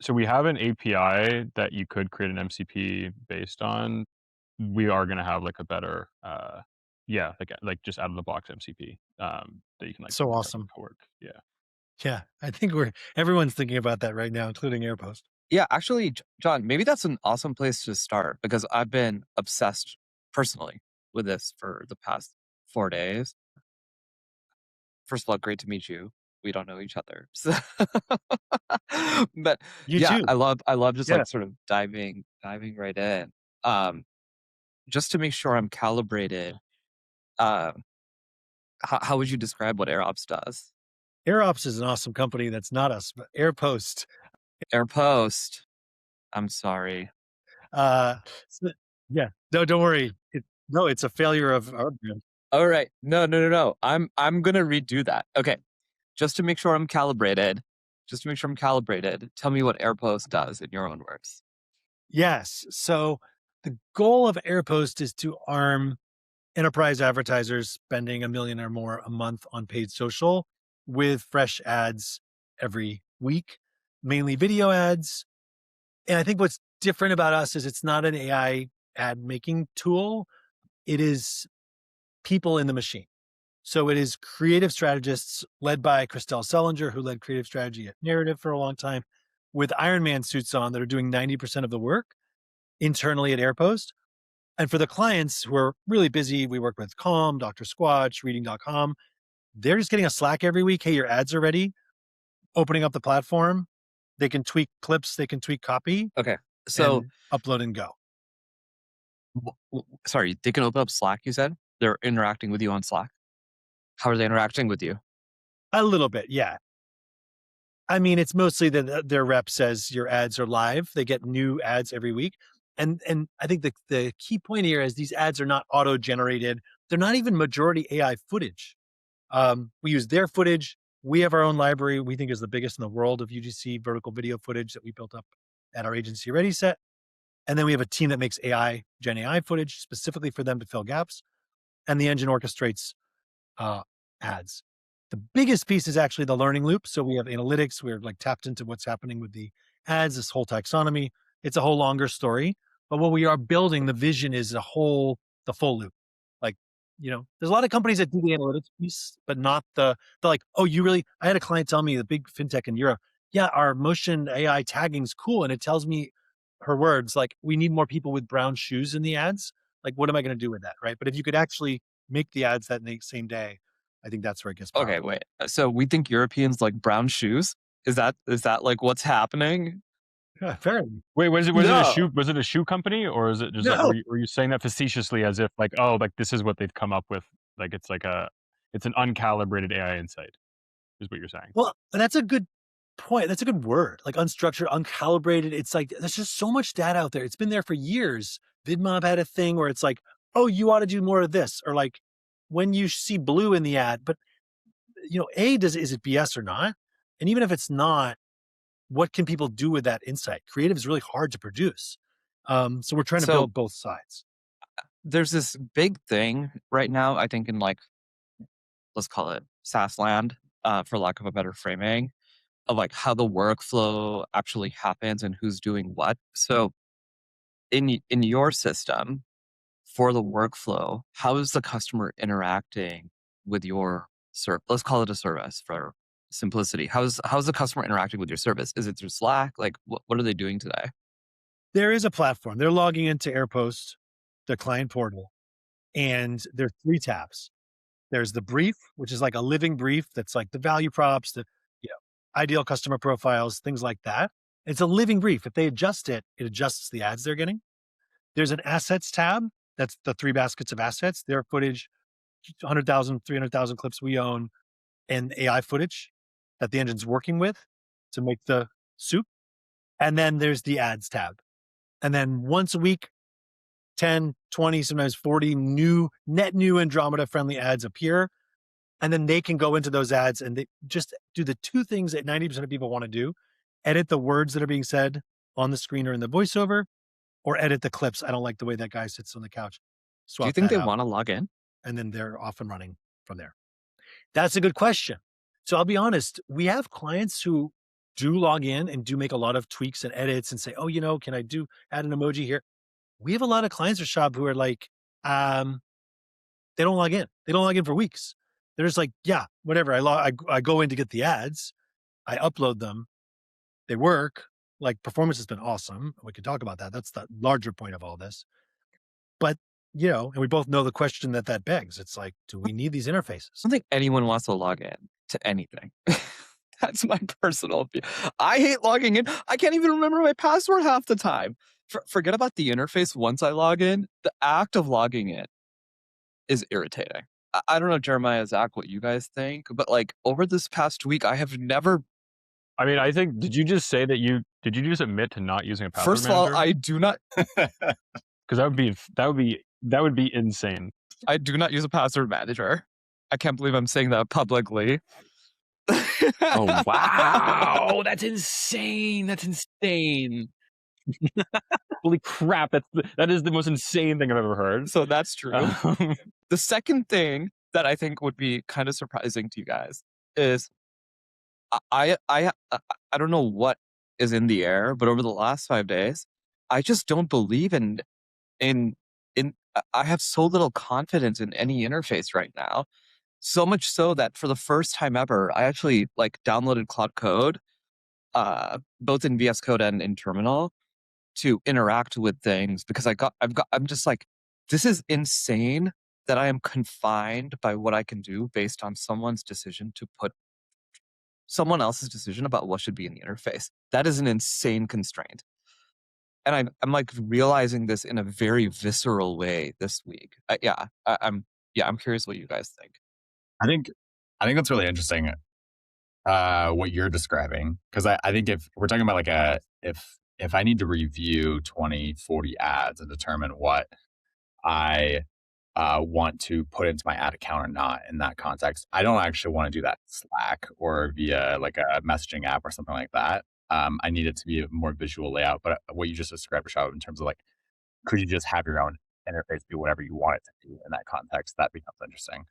So we have an API that you could create an MCP based on. We are gonna have, like, a better, yeah, like, just out of the box MCP, that you can, like, So sync up with awesome. Cowork, yeah. Yeah, I think everyone's thinking about that right now, including AirPost. Yeah, actually, John, maybe that's an awesome place to start because I've been obsessed personally with this for the past 4 days. First of all, great to meet you. We don't know each other. So but You yeah, too. I love just Yeah. like sort of diving right in. Um, just to make sure I'm calibrated, um, how would you describe what AirOps does? AirOps is an awesome company that's not us, but AirPost. AirPost, I'm sorry. Uh, so yeah, no, don't worry. No, it's a failure of our brand. All right. No, no, no, no. I'm gonna redo that. Okay. Just to make sure I'm calibrated, tell me what AirPost does in your own words. Yes. So the goal of AirPost is to arm enterprise advertisers spending 1 million or more a month on paid social with fresh ads every week, mainly video ads. And I think what's different about us is it's not an AI ad making tool. It is people in the machine. So it is creative strategists led by Christelle Sellinger, who led creative strategy at Narrative for a long time, with Iron Man suits on that are doing 90% of the work internally at AirPost. And for the clients who are really busy, we work with Calm, Dr. Squatch, Reading.com. They're just getting a Slack every week. Hey, your ads are ready. Opening up the platform. They can tweak clips, they can tweak copy Okay. So, and upload and go. sorry, they can open up Slack, you said? They're interacting with you on Slack? How are they interacting with you? A little bit, yeah. I mean, it's mostly that their rep says your ads are live. They get new ads every week. And I think the key point here is these ads are not auto generated. They're not even majority AI footage. We use their footage. We have our own library. We think is the biggest in the world of UGC vertical video footage that we built up at our agency Ready Set. And then we have a team that makes Gen AI footage specifically for them to fill gaps. And the engine orchestrates uh, ads. The biggest piece is actually the learning loop. So we have analytics. We're like tapped into what's happening with the ads, this whole taxonomy. It's a whole longer story. But what we are building, the vision is the full loop. Like, there's a lot of companies that do the analytics piece, but not the like, oh, I had a client tell me, the big fintech in Europe, yeah, our motion AI tagging's cool. And it tells me her words, like, we need more people with brown shoes in the ads. Like, what am I going to do with that? Right. But if you could actually make the ads that same day, I think that's where it gets Okay, powerful. wait. So we think Europeans like brown shoes? Is that like what's happening? Yeah, fair. Wait, No. was it a shoe company, or is it just like No. were you saying that facetiously as if like, "Oh, like, this is what they've come up with," like, it's an uncalibrated AI insight, is what you're saying? Well, that's a good point. That's a good word. Like unstructured, uncalibrated. It's like there's just so much data out there. It's been there for years. VidMob had a thing where it's like, oh, you ought to do more of this, or like when you see blue in the ad. But is it BS or not? And even if it's not, what can people do with that insight? Creative is really hard to produce. So we're trying to So build both sides. there's this big thing right now, I think in like, let's call it SaaS land, for lack of a better framing, of like how the workflow actually happens and who's doing what. So in your system for the workflow, how is the customer interacting with your let's call it a service for simplicity. How's the customer interacting with your service? Is it through Slack? Like what are they doing today? There is a platform. They're logging into AirPost, the client portal, and there's 3 tabs. There's the brief, which is like a living brief that's like the value props, the ideal customer profiles, things like that. It's a living brief. If they adjust it, it adjusts the ads they're getting. There's an assets tab. That's the 3 baskets of assets. Their footage, 100,000, 300,000 clips we own, and AI footage that the engine's working with to make the soup. And then there's the ads tab. And then once a week, 10, 20, sometimes 40 net new Andromeda friendly ads appear. And then they can go into those ads and they just do the 2 things that 90% of people want to do: edit the words that are being said on the screen or in the voiceover, or edit the clips. I don't like the way that guy sits on the couch. Do you Swap think that they out. want to log in? And then they're off and running from there. That's a good question. So I'll be honest, we have clients who do log in and do make a lot of tweaks and edits and say, oh, can I add an emoji here? We have a lot of clients or shop who are like, they don't log in. They don't log in for weeks. They're just like, yeah, whatever. I go in to get the ads. I upload them. They work. Like, performance has been awesome. We could talk about that. That's the larger point of all this. But, and we both know the question that begs. It's like, do we need these interfaces? I don't think anyone wants to log in to anything. That's my personal view. I hate logging in. I can't even remember my password half the time. Forget about the interface once I log in. The act of logging in is irritating. I don't know, Jeremiah, Zach, what you guys think, but like over this past week, I have never. I mean, I think, did you just say that did you just admit to not using a password First of all, manager? I do not. Because that would be insane. I do not use a password manager. I can't believe I'm saying that publicly. Oh, wow. That's insane. That's insane. Holy crap. That is the most insane thing I've ever heard. So that's true. The second thing that I think would be kind of surprising to you guys is I don't know what is in the air, but over the last 5 days, I just don't believe in I have so little confidence in any interface right now. So much so that for the first time ever, I actually like downloaded Claude Code, both in VS Code and in Terminal, to interact with things because I'm just like, this is insane that I am confined by what I can do based on someone else's decision about what should be in the interface. That is an insane constraint. And I'm like realizing this in a very visceral way this week. I'm curious what you guys think. I think that's really interesting. What you're describing, because I think if we're talking about like if I need to review 20, 40 ads and determine what I want to put into my ad account or not in that context, I don't actually want to do that in Slack or via like a messaging app or something like that. I need it to be a more visual layout. But what you just described, Rishabh, in terms of like, could you just have your own interface do whatever you want it to do in that context? That becomes interesting.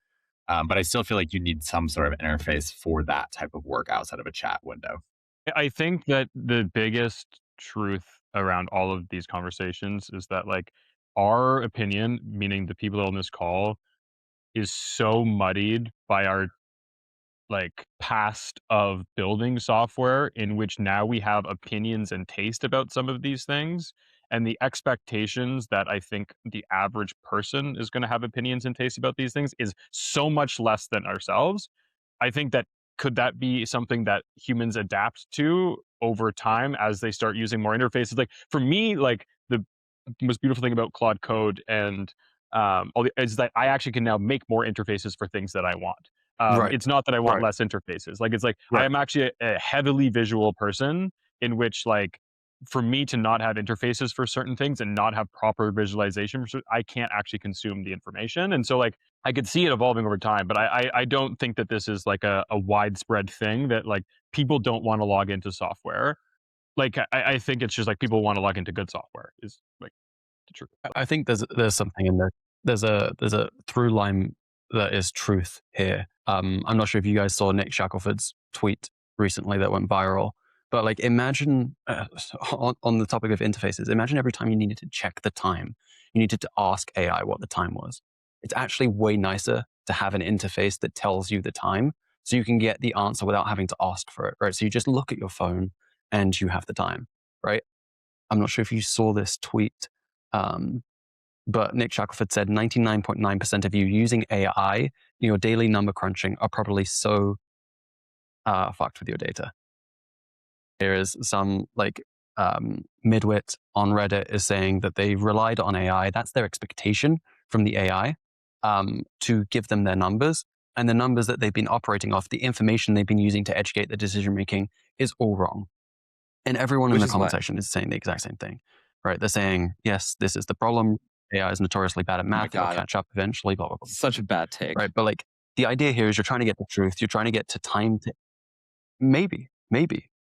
But I still feel like you need some sort of interface for that type of work outside of a chat window. I think that the biggest truth around all of these conversations is that like our opinion, meaning the people on this call, is so muddied by our like past of building software in which now we have opinions and taste about some of these things, and the expectations that I think the average person is going to have opinions and taste about these things is so much less than ourselves. I think that could that be something that humans adapt to over time as they start using more interfaces? Like for me, like the most beautiful thing about Claude Code and is that I actually can now make more interfaces for things that I want. Right. It's not that I want Right. less interfaces. Like it's like Right. I am actually a heavily visual person in which like for me to not have interfaces for certain things and not have proper visualization, I can't actually consume the information. And so like I could see it evolving over time, but I don't think that this is like a widespread thing that like people don't want to log into software. Like I think it's just like people want to log into good software is like the truth. I think there's something in there. There's a through line that is truth here. I'm not sure if you guys saw Nick Shackelford's tweet recently that went viral, but like imagine on the topic of interfaces, imagine every time you needed to check the time, you needed to ask AI what the time was. It's actually way nicer to have an interface that tells you the time, so you can get the answer without having to ask for it, right? So you just look at your phone and you have the time, right? I'm not sure if you saw this tweet, but Nick Shackelford said 99.9% of you using AI in your daily number crunching are probably so fucked with your data. There is some like midwit on Reddit is saying that they relied on AI. That's their expectation from the AI to give them their numbers. And the numbers that they've been operating off, the information they've been using to educate the decision making is all wrong. And everyone in the comment section is saying the exact same thing, right? They're saying, yes, this is the problem. AI is notoriously bad at math. It'll catch up eventually, blah, blah, blah. Such a bad take. Right. But like the idea here is you're trying to get the truth. You're trying to get to time to maybe,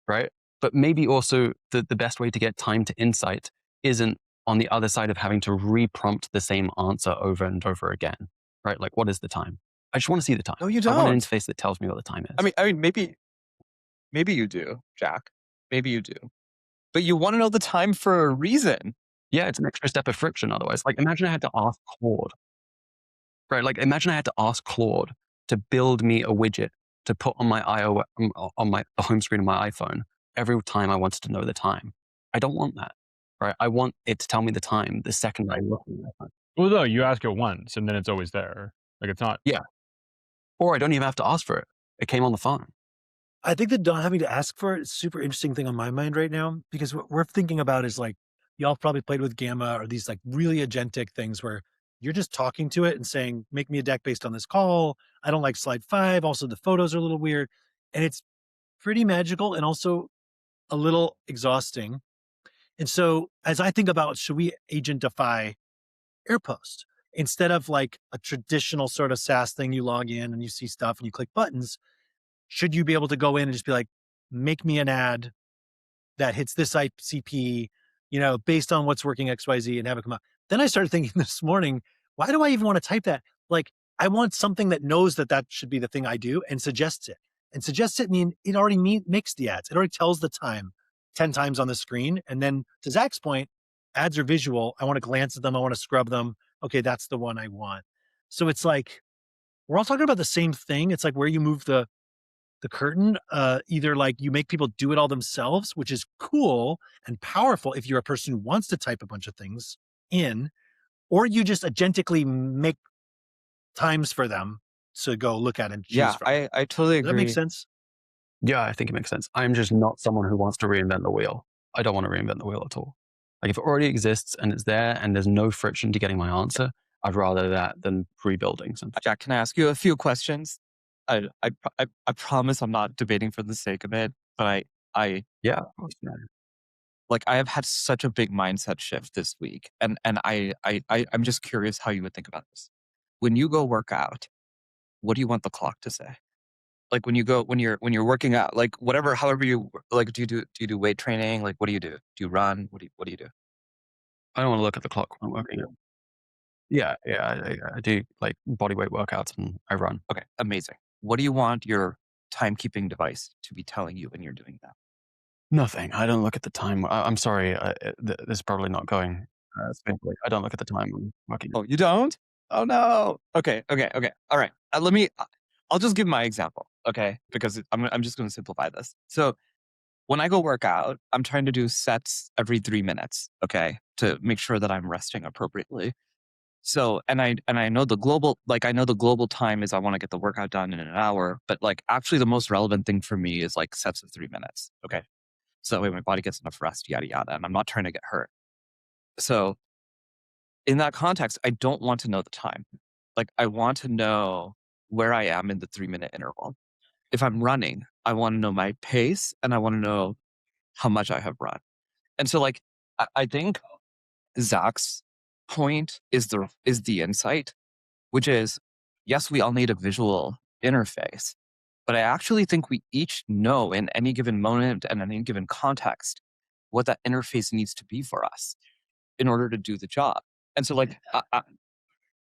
right? But maybe also the best way to get time to insight isn't on the other side of having to reprompt the same answer over and over again, right? Like, what is the time? I just want to see the time. No, you I want an don't. interface that tells me what the time is. I mean, maybe Maybe you do, Jack. Maybe you do. But you want to know the time for a reason. Yeah, it's an extra step of friction otherwise. Like imagine I had to ask Claude, right? Like imagine I had to ask Claude to build me a widget to put on my the home screen of my iPhone every time I wanted to know the time. I don't want that, right? I want it to tell me the time the second I look at my phone. Well, no, you ask it once and then it's always there. Like it's not. Yeah. Or I don't even have to ask for it. It came on the phone. I think that not having to ask for it is a super interesting thing on my mind right now, because what we're thinking about is like, y'all probably played with Gamma or these like really agentic things where you're just talking to it and saying, make me a deck based on this call. I don't like slide 5. Also, the photos are a little weird. And it's pretty magical and also a little exhausting. And so as I think about, should we agentify AirPost instead of like a traditional sort of SaaS thing, you log in and you see stuff and you click buttons? Should you be able to go in and just be like, make me an ad that hits this ICP, based on what's working XYZ, and have it come out? Then I started thinking this morning, why do I even want to type that? Like, I want something that knows that that should be the thing I do and suggests it. And suggests it mean it already makes the ads. It already tells the time 10 times on the screen. And then to Zach's point, ads are visual. I want to glance at them. I want to scrub them. Okay, that's the one I want. So it's like, we're all talking about the same thing. It's like where you move the curtain, either like you make people do it all themselves, which is cool and powerful if you're a person who wants to type a bunch of things in, or you just agentically make times for them to go look at and choose Yeah, from. I totally Does that make agree. sense? Yeah, I think it makes sense. I'm just not someone who wants to reinvent the wheel. I don't want to reinvent the wheel at all. Like if it already exists and it's there and there's no friction to getting my answer, I'd rather that than rebuilding something. Jack, can I ask you a few questions? I promise I'm not debating for the sake of it, but Yeah, of course, yeah. like I have had such a big mindset shift this week, and I'm just curious how you would think about this. When you go work out, what do you want the clock to say? Like when you're working out, like whatever, however you like, do you do weight training? Like what do you do? Do you run? What do you do? I don't want to look at the clock when I'm working out. Yeah, I do like body weight workouts and I run. Okay, amazing. What do you want your timekeeping device to be telling you when you're doing that? Nothing. I don't look at the time. I'm sorry. This is probably not going smoothly. I don't look at the time when I'm working out. Oh, you don't? Oh no. Okay. All right. I'll just give my example, okay? Because I'm just going to simplify this. So when I go work out, I'm trying to do sets every 3 minutes, okay, to make sure that I'm resting appropriately. So, and I know the global time is I want to get the workout done in an hour, but like actually the most relevant thing for me is like sets of 3 minutes, okay? So that way my body gets enough rest, yada yada, and I'm not trying to get hurt. So in that context, I don't want to know the time. Like I want to know where I am in the 3 minute interval. If I'm running, I want to know my pace and I want to know how much I have run. And so like I think Zach's point is the insight, which is yes, we all need a visual interface, but I actually think we each know in any given moment and in any given context what that interface needs to be for us in order to do the job. And so like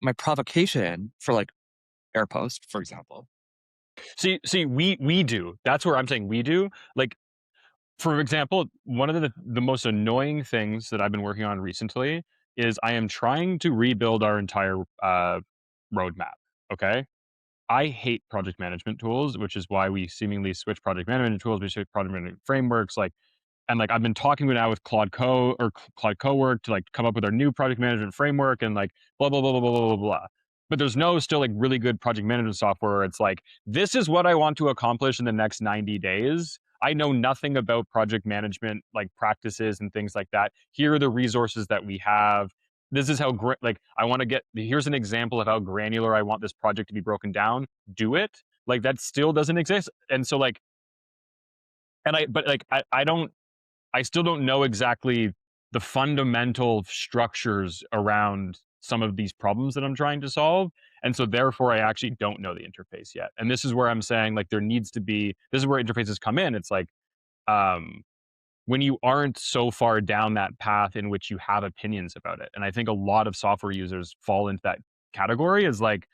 my provocation for like AirPost, for example. See, we do. That's where I'm saying we do. Like, for example, one of the most annoying things that I've been working on recently is I am trying to rebuild our entire roadmap. Okay. I hate project management tools, which is why we seemingly switch project management tools. We switch project management frameworks. Like, and like I've been talking now with Claude Claude Cowork to like come up with our new project management framework and like blah blah blah blah blah blah blah. But there's no still like really good project management software where it's like, this is what I want to accomplish in the next 90 days. I know nothing about project management like practices and things like that. Here are the resources that we have. This is how like I want to get. Here's an example of how granular I want this project to be broken down. Do it. Like that still doesn't exist. And so like, I still don't know exactly the fundamental structures around some of these problems that I'm trying to solve. And so therefore I actually don't know the interface yet. And this is where I'm saying like there needs to be, this is where interfaces come in. It's like when you aren't so far down that path in which you have opinions about it. And I think a lot of software users fall into that category is like,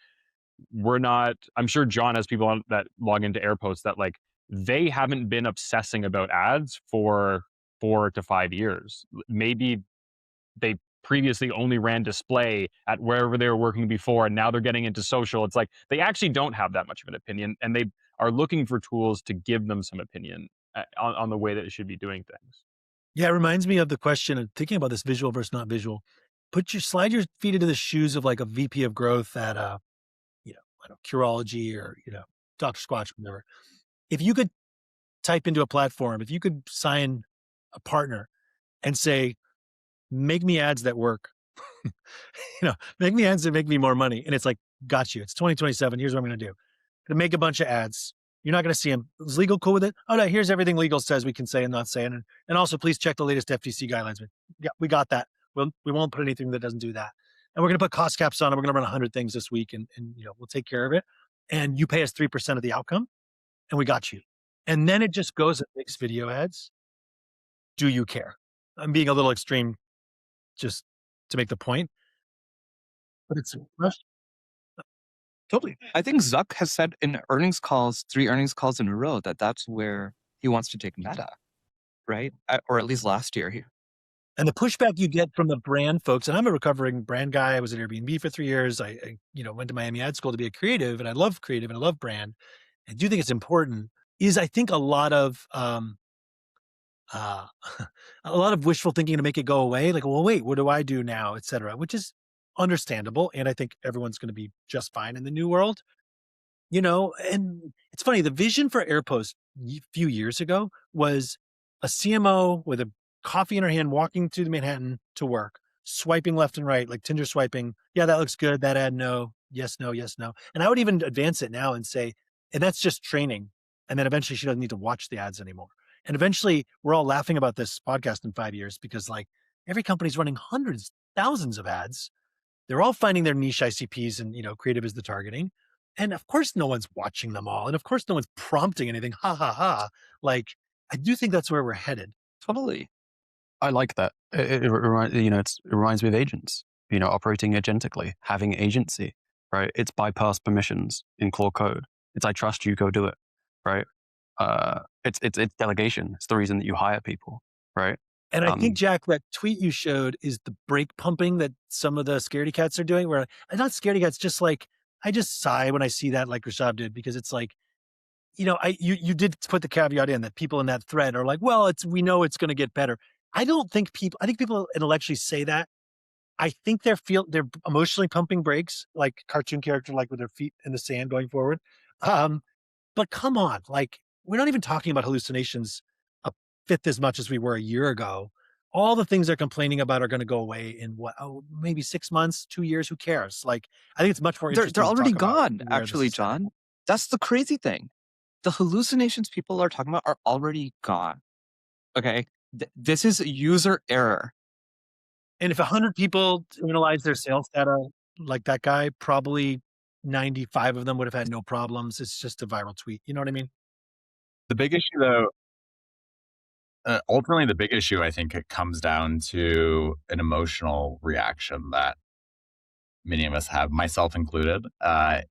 I'm sure John has people that log into AirPost that like they haven't been obsessing about ads for 4 to 5 years. Maybe they previously only ran display at wherever they were working before, and now they're getting into social. It's like they actually don't have that much of an opinion, and they are looking for tools to give them some opinion on the way that it should be doing things. Yeah, it reminds me of the question of thinking about this visual versus not visual. Slide your feet into the shoes of like a VP of growth at I don't know, Curology or, Dr. Squatch, whatever. If you could type into a platform, if you could sign a partner and say, make me ads that work, make me ads that make me more money. And it's like, got you. It's 2027. Here's what I'm going to do. To make a bunch of ads. You're not going to see them. Is legal cool with it? Oh, no, here's everything legal says we can say and not say. And also, please check the latest FTC guidelines. Yeah, we got that. We won't put anything that doesn't do that. And we're going to put cost caps on it. We're going to run 100 things this week and we'll take care of it. And you pay us 3% of the outcome and we got you. And then it just goes and makes video ads. Do you care? I'm being a little extreme just to make the point. But it's totally. I think Zuck has said in earnings calls, 3 earnings calls in a row, that that's where he wants to take Meta, right? Or at least last year. And the pushback you get from the brand folks, and I'm a recovering brand guy. I was at Airbnb for 3 years. I went to Miami Ad School to be a creative, and I love creative and I love brand. I do think it's important. Is I think a lot of wishful thinking to make it go away. Like, well, wait, what do I do now, et cetera, which is understandable. And I think everyone's going to be just fine in the new world. And it's funny, the vision for AirPost a few years ago was a CMO with a coffee in her hand, walking through the Manhattan to work, swiping left and right, like Tinder swiping. Yeah, that looks good. That ad, no. Yes, no, yes, no. And I would even advance it now and say, and that's just training. And then eventually she doesn't need to watch the ads anymore. And eventually we're all laughing about this podcast in 5 years because like every company's running hundreds, thousands of ads. They're all finding their niche ICPs and, creative is the targeting. And of course, no one's watching them all. And of course, no one's prompting anything. Ha, ha, ha. Like, I do think that's where we're headed. Totally. I like that. It reminds me of agents, operating agentically, having agency, right? It's bypass permissions in Claude code. It's I trust you, go do it, right? It's delegation. It's the reason that you hire people, right? And I think, Jack, that tweet you showed is the brake pumping that some of the scaredy cats are doing, where not scaredy cats, just like, I just sigh when I see that, like Rishabh did, because it's like, you did put the caveat in that people in that thread are like, well, we know it's going to get better. I think people intellectually say that. I think they're emotionally pumping brakes, like cartoon character, like with their feet in the sand going forward. But come on, like, we're not even talking about hallucinations a fifth as much as we were a year ago. All the things they're complaining about are going to go away in maybe 6 months, 2 years. Who cares? Like, I think it's much more interesting. They're already gone, actually, John. That's the crazy thing. The hallucinations people are talking about are already gone. Okay? This is user error. And if 100 people analyze their sales data like that guy, probably 95 of them would have had no problems. It's just a viral tweet. You know what I mean? The big issue, though, ultimately, the big issue, I think, it comes down to an emotional reaction that many of us have, myself included,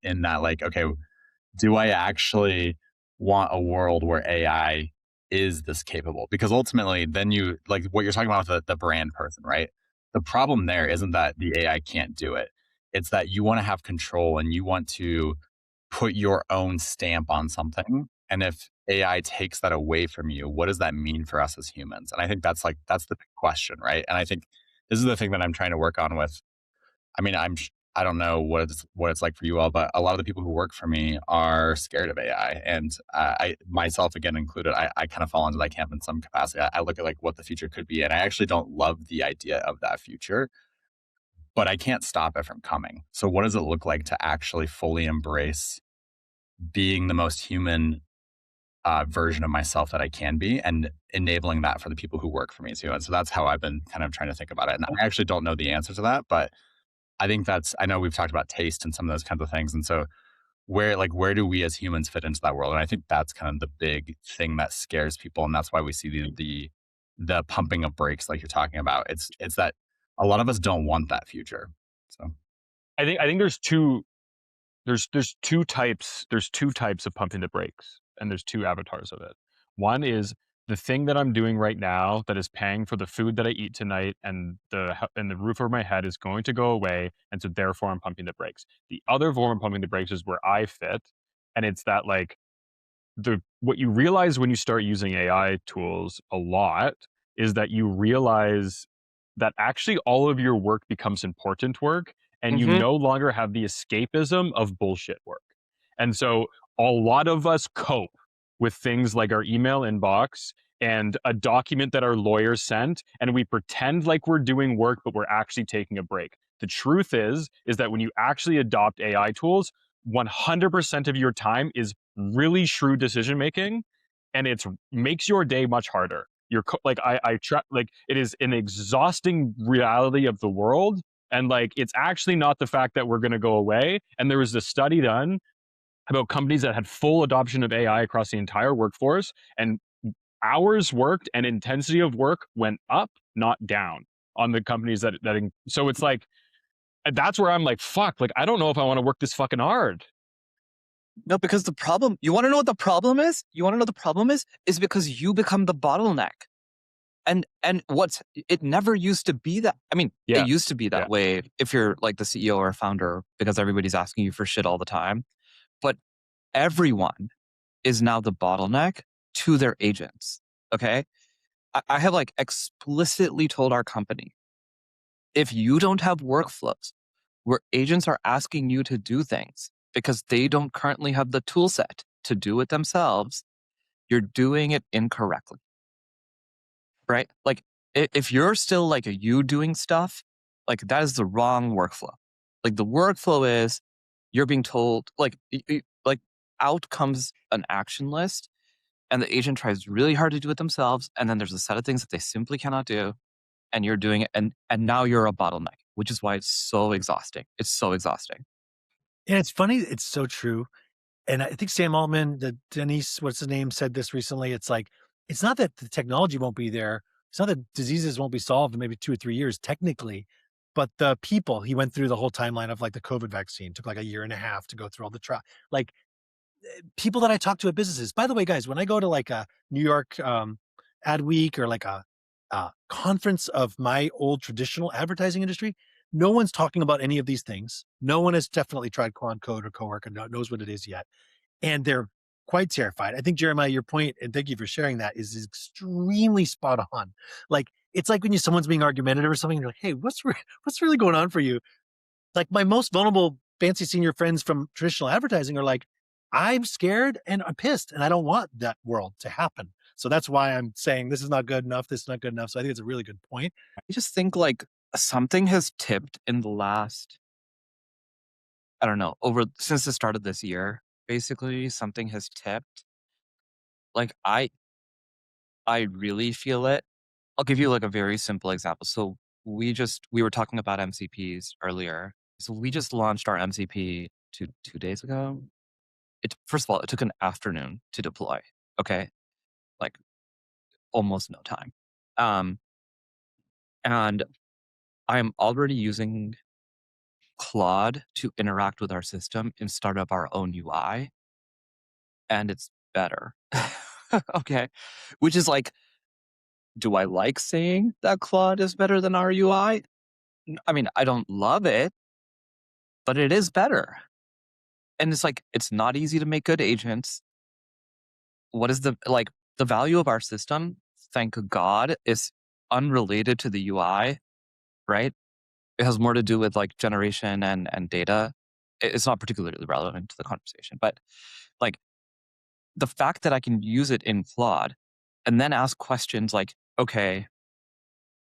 in that, like, okay, do I actually want a world where AI is this capable? Because ultimately, then you, like what you're talking about with the brand person, right? The problem there isn't that the AI can't do it. It's that you want to have control and you want to put your own stamp on something. And if AI takes that away from you, what does that mean for us as humans? And I think that's the big question, right? And I think this is the thing that I'm trying to work on with. I mean, I don't know what it's like for you all, but a lot of the people who work for me are scared of AI, and I myself again included. I kind of fall into that camp in some capacity. I look at like what the future could be, and I actually don't love the idea of that future, but I can't stop it from coming. So, what does it look like to actually fully embrace being the most human version of myself that I can be, and enabling that for the people who work for me too? And so that's how I've been kind of trying to think about it. And I actually don't know the answer to that, but I think I know we've talked about taste and some of those kinds of things. And so where do we as humans fit into that world? And I think that's kind of the big thing that scares people. And that's why we see the pumping of brakes, like you're talking about. It's that a lot of us don't want that future. So I think there's two types of pumping the brakes. and there's two avatars of it. One is the thing that I'm doing right now that is paying for the food that I eat tonight, and the roof over my head is going to go away, and so therefore I'm pumping the brakes. The other form of pumping the brakes is where I fit, and it's that like what you realize when you start using AI tools a lot is that you realize that actually all of your work becomes important work, and you no longer have the escapism of bullshit work. And so a lot of us cope with things like our email inbox and a document that our lawyer sent, and we pretend like we're doing work, but we're actually taking a break. The truth is that when you actually adopt AI tools, 100% of your time is really shrewd decision making, and it makes your day much harder. You're like I try, like it is an exhausting reality of the world, and like it's actually not the fact that we're going to go away. And there was this study done about companies that had full adoption of AI across the entire workforce, and hours worked and intensity of work went up, not down, on the companies so it's like that's where I'm like, fuck, like I don't know if I want to work this fucking hard. No, because the problem, you want to know what the problem is? You want to know the problem is because you become the bottleneck. And it never used to be that. I mean, it used to be that way if you're like the CEO or founder, because everybody's asking you for shit all the time. But everyone is now the bottleneck to their agents. Okay. I have like explicitly told our company, if you don't have workflows where agents are asking you to do things because they don't currently have the tool set to do it themselves, you're doing it incorrectly. Right? Like if you're still like you doing stuff, like that is the wrong workflow. Like the workflow is you're being told like out comes an action list, and the agent tries really hard to do it themselves, and then there's a set of things that they simply cannot do, and you're doing it, and now you're a bottleneck, which is why it's so exhausting. It's so exhausting. And it's funny, it's so true. And I think Sam Altman, Denise, what's his name, said this recently. It's like, it's not that the technology won't be there. It's not that diseases won't be solved in maybe 2 or 3 years, technically, but the people, he went through the whole timeline of like the COVID vaccine, took like a year and a half to go through all the trial. Like people that I talk to at businesses, by the way, guys, when I go to like a New York ad week or like a conference of my old traditional advertising industry, no one's talking about any of these things. No one has definitely tried Quant Code or Cowork and knows what it is yet. And they're quite terrified. I think, Jeremiah, your point, and thank you for sharing that, is extremely spot on. Like, it's like when someone's being argumentative or something, you're like, hey, what's really going on for you? Like my most vulnerable fancy senior friends from traditional advertising are like, I'm scared and I'm pissed and I don't want that world to happen. So that's why I'm saying this is not good enough. This is not good enough. So I think it's a really good point. I just think like something has tipped in the last, I don't know, since the start of this year, basically something has tipped. Like I really feel it. I'll give you like a very simple example. So we were talking about MCPs earlier. So we just launched our MCP 2 days ago. First of all, it took an afternoon to deploy. Okay. Like almost no time. And I'm already using Claude to interact with our system and start up our own UI. And it's better. Okay. Which is like, do I like saying that Claude is better than our UI? I mean, I don't love it, but it is better. And it's like, it's not easy to make good agents. What is the value of our system? Thank God, is unrelated to the UI, right? It has more to do with like generation and data. It's not particularly relevant to the conversation, but like the fact that I can use it in Claude and then ask questions like, okay,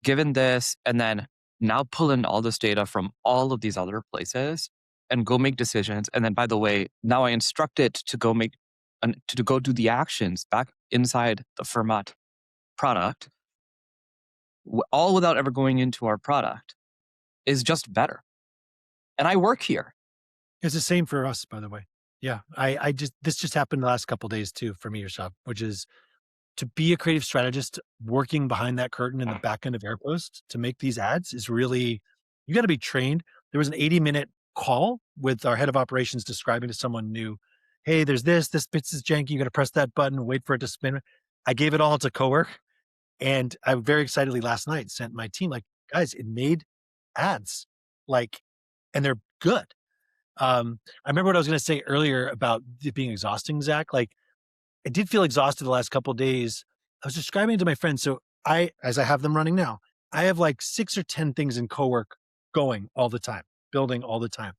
given this, and then now pull in all this data from all of these other places and go make decisions. And then, by the way, now I instruct it to go do the actions back inside the Fermat product, all without ever going into our product, is just better. And I work here. It's the same for us, by the way. Yeah, this just happened the last couple of days too for me, Rishabh, which is to be a creative strategist working behind that curtain in the back end of Airpost to make these ads is really, you got to be trained. There was an 80-minute call with our head of operations describing to someone new, hey, there's this bit is janky. You got to press that button, wait for it to spin. I gave it all to Cowork, and I very excitedly last night sent my team like, guys, it made ads, like, and they're good. I remember what I was going to say earlier about it being exhausting, Zach. Like, I did feel exhausted the last couple of days. I was describing it to my friends. So as I have them running now, I have like 6 or 10 things in Cowork going all the time, building all the time.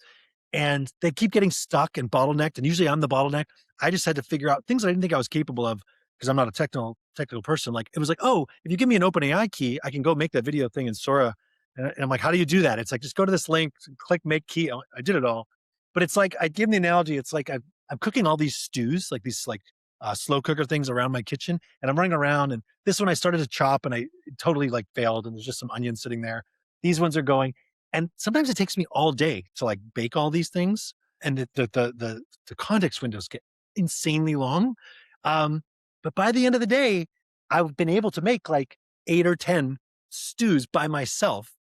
And they keep getting stuck and bottlenecked. And usually I'm the bottleneck. I just had to figure out things I didn't think I was capable of because I'm not a technical person. Like it was like, oh, if you give me an OpenAI key, I can go make that video thing in Sora. And I'm like, how do you do that? It's like, just go to this link, click make key. I did it all. But it's like, I give them the analogy. It's like I'm cooking all these stews, like these like slow cooker things around my kitchen. And I'm running around. And this one I started to chop and I totally like failed. And there's just some onions sitting there. These ones are going. And sometimes it takes me all day to like bake all these things, and the context windows get insanely long. But by the end of the day, I've been able to make like 8 or 10 stews by myself,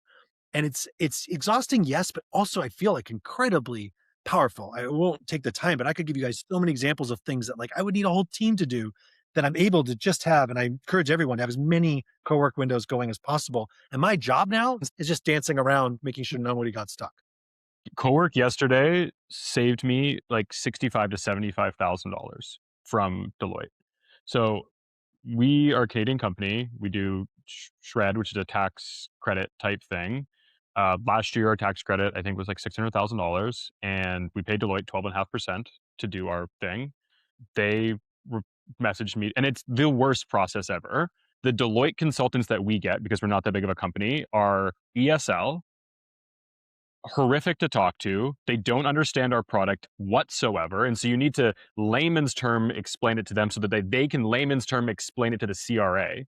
and it's exhausting, yes, but also I feel like incredibly powerful. I won't take the time, but I could give you guys so many examples of things that like I would need a whole team to do that I'm able to just have. And I encourage everyone to have as many Cowork windows going as possible. And my job now is just dancing around, making sure nobody got stuck. Cowork yesterday saved me like $65 to $75,000 from Deloitte. So we are a Canadian company. We do Shred, which is a tax credit type thing. Last year, our tax credit, I think, was like $600,000, and we paid Deloitte 12.5% to do our thing. They messaged me, and it's the worst process ever. The Deloitte consultants that we get, because we're not that big of a company, are ESL, horrific to talk to. They don't understand our product whatsoever. And so you need to layman's term explain it to them so that they can layman's term explain it to the CRA.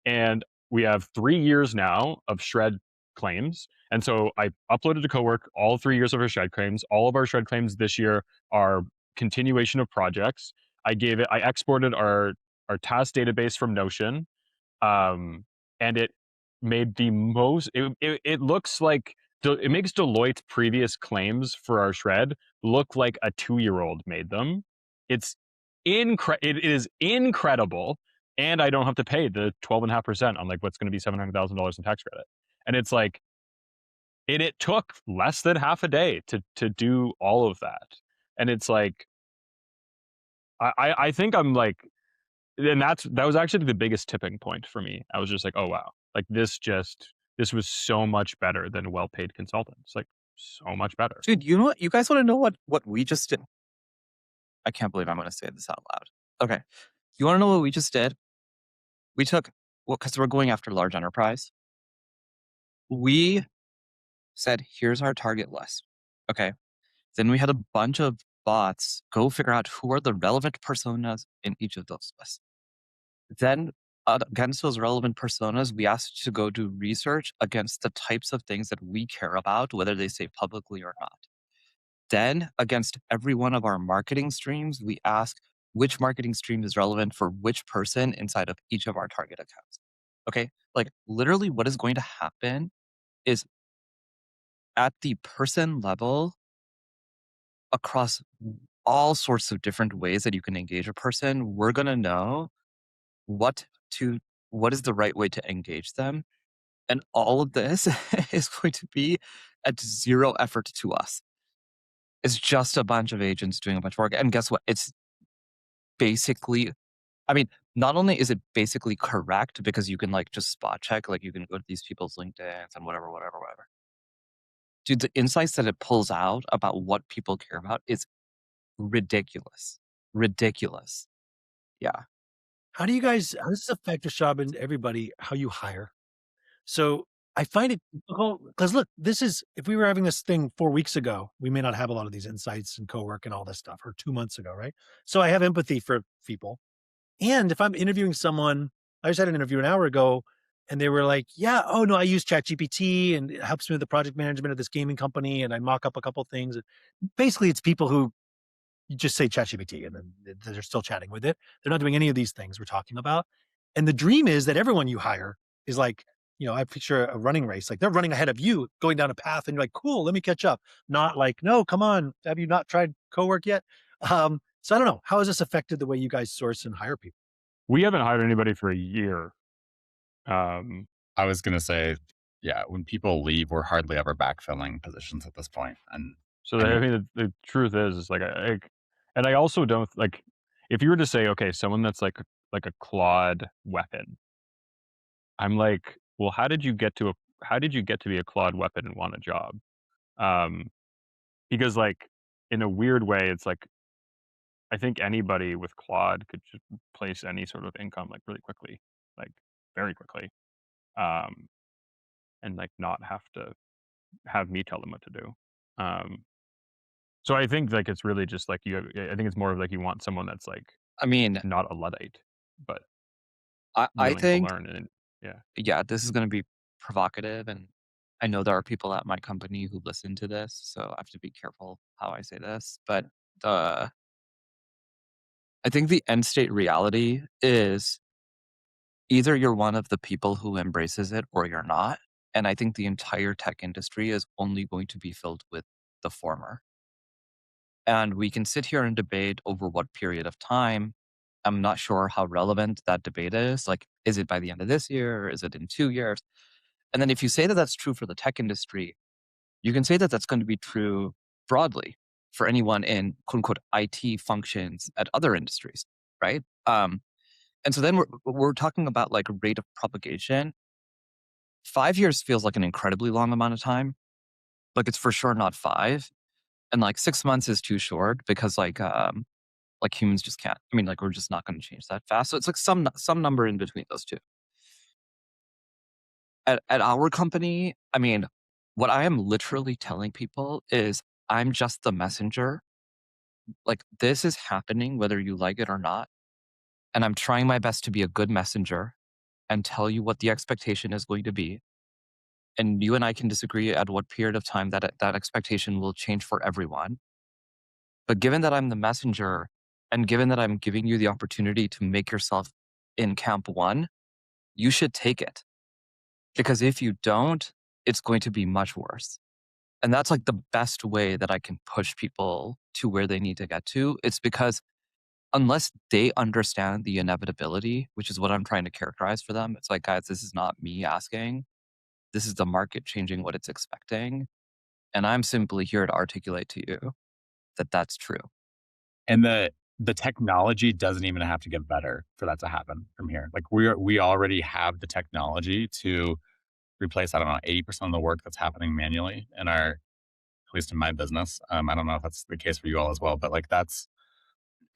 And we have 3 years now of Shred claims. And so I uploaded to Cowork all 3 years of our Shred claims. All of our Shred claims this year are continuation of projects. I exported our task database from Notion. And it made the most, it looks like, it makes Deloitte's previous claims for our Shred look like a 2-year-old made them. It is incredible. And I don't have to pay the 12.5% on like what's going to be $700,000 in tax credit. And it's like, it took less than half a day to do all of that. And it's like, I think I'm like, and that was actually the biggest tipping point for me. I was just like, oh wow, like this was so much better than well-paid consultants, like so much better. Dude, you know what? You guys want to know what we just did? I can't believe I'm going to say this out loud. Okay. You want to know what we just did? We took, well, because we're going after large enterprise. We said, here's our target list. Okay. Then we had a bunch of bots go figure out who are the relevant personas in each of those lists. Then against those relevant personas, we asked you to go do research against the types of things that we care about, whether they say publicly or not. Then against every one of our marketing streams, we ask which marketing stream is relevant for which person inside of each of our target accounts. Okay. Like literally what is going to happen is at the person level across all sorts of different ways that you can engage a person, we're going to know what is the right way to engage them. And all of this is going to be at zero effort to us. It's just a bunch of agents doing a bunch of work. And guess what? It's basically, I mean, not only is it basically correct because you can like just spot check, like you can go to these people's LinkedIn's and whatever. Dude, the insights that it pulls out about what people care about is ridiculous. Ridiculous. Yeah. How does this affect Rishabh and everybody, how you hire? So I find it difficult because look, if we were having this thing 4 weeks ago, we may not have a lot of these insights and Cowork and all this stuff, or 2 months ago, right? So I have empathy for people. And if I'm interviewing someone, I just had an interview an hour ago and they were like, yeah, oh no, I use ChatGPT and it helps me with the project management of this gaming company. And I mock up a couple things. Basically it's people who you just say ChatGPT and then they're still chatting with it. They're not doing any of these things we're talking about. And the dream is that everyone you hire is like, I picture a running race, like they're running ahead of you going down a path and you're like, cool, let me catch up. Not like, no, come on. Have you not tried Cowork yet? So I don't know. How has this affected the way you guys source and hire people? We haven't hired anybody for a year. Um, I was going to say, yeah, when people leave, we're hardly ever backfilling positions at this point. And so I I mean, mean, the truth is like, and I also don't like, if you were to say, okay, someone that's like a Claude weapon, I'm like, well, how did you get to be a Claude weapon and want a job? Um, because like in a weird way, it's like I think anybody with Claude could just place any sort of income like really quickly, like very quickly, um, and like not have to have me tell them what to do. Um, so I think like it's really just like I think it's more of like you want someone that's like I mean, not a Luddite, but I willing to think, learn. And yeah, yeah, this is going to be provocative. And I know there are people at my company who listen to this. So I have to be careful how I say this. But the, I think the end state reality is either you're one of the people who embraces it or you're not. And I think the entire tech industry is only going to be filled with the former. And we can sit here and debate over what period of time. I'm not sure how relevant that debate is. Like, is it by the end of this year? Or is it in 2 years? And then if you say that that's true for the tech industry, you can say that that's going to be true broadly for anyone in quote unquote IT functions at other industries, right? And so then we're talking about like a rate of propagation. 5 years feels like an incredibly long amount of time. Like it's for sure not 5, and like 6 months is too short because like humans just can't. I mean, like we're just not going to change that fast. So it's like some number in between those two. At our company, I mean, what I am literally telling people is I'm just the messenger. Like this is happening whether you like it or not, and I'm trying my best to be a good messenger and tell you what the expectation is going to be. And you and I can disagree at what period of time that expectation will change for everyone. But given that I'm the messenger and given that I'm giving you the opportunity to make yourself in camp one, you should take it. Because if you don't, it's going to be much worse. And that's like the best way that I can push people to where they need to get to. It's because unless they understand the inevitability, which is what I'm trying to characterize for them, it's like, guys, this is not me asking. This is the market changing what it's expecting. And I'm simply here to articulate to you that that's true. and the technology doesn't even have to get better for that to happen from here. Like we already have the technology to replace, I don't know, 80% of the work that's happening manually in our, at least in my business. I don't know if that's the case for you all as well, but like that's,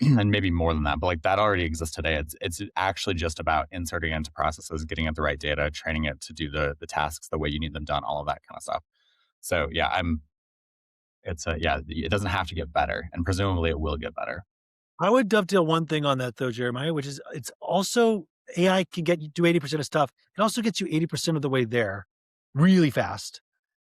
and maybe more than that, but like that already exists today. It's actually just about inserting it into processes, getting it the right data, training it to do the tasks the way you need them done, all of that kind of stuff. So yeah, yeah, it doesn't have to get better, and presumably it will get better. I would dovetail one thing on that though, Jeremiah, which is it's also AI can get you do 80% of stuff. It also gets you 80% of the way there really fast.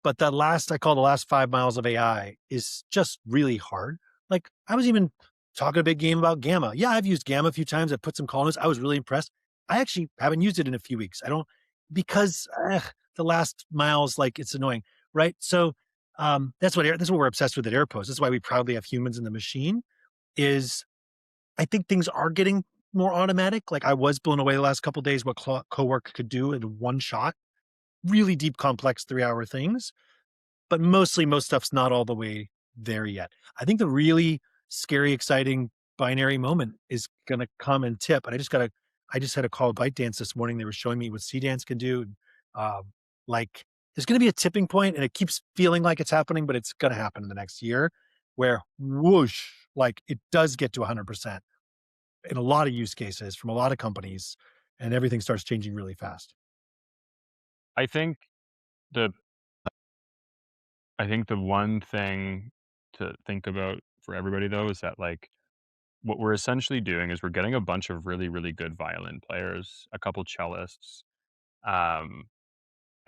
But that last, I call the last 5 miles of AI is just really hard. Like I was even talking a big game about Gamma. Yeah, I've used Gamma a few times. I put some columns. I was really impressed. I actually haven't used it in a few weeks. I don't because the last miles, like it's annoying, right? So that's what we're obsessed with at Airpost. That's why we proudly have humans in the machine. Is I think things are getting more automatic. Like I was blown away the last couple of days what Cowork could do in one shot. Really deep, complex 3-hour things, but mostly most stuff's not all the way there yet. I think the really scary, exciting binary moment is going to come and tip. And I just had a call with ByteDance this morning. They were showing me what C-Dance can do. Um, like there's going to be a tipping point, and it keeps feeling like it's happening, but it's going to happen in the next year where whoosh, like it does get to 100% in a lot of use cases from a lot of companies, and everything starts changing really fast. I think the one thing to think about for everybody though is that like what we're essentially doing is we're getting a bunch of really, really good violin players, a couple cellists, um,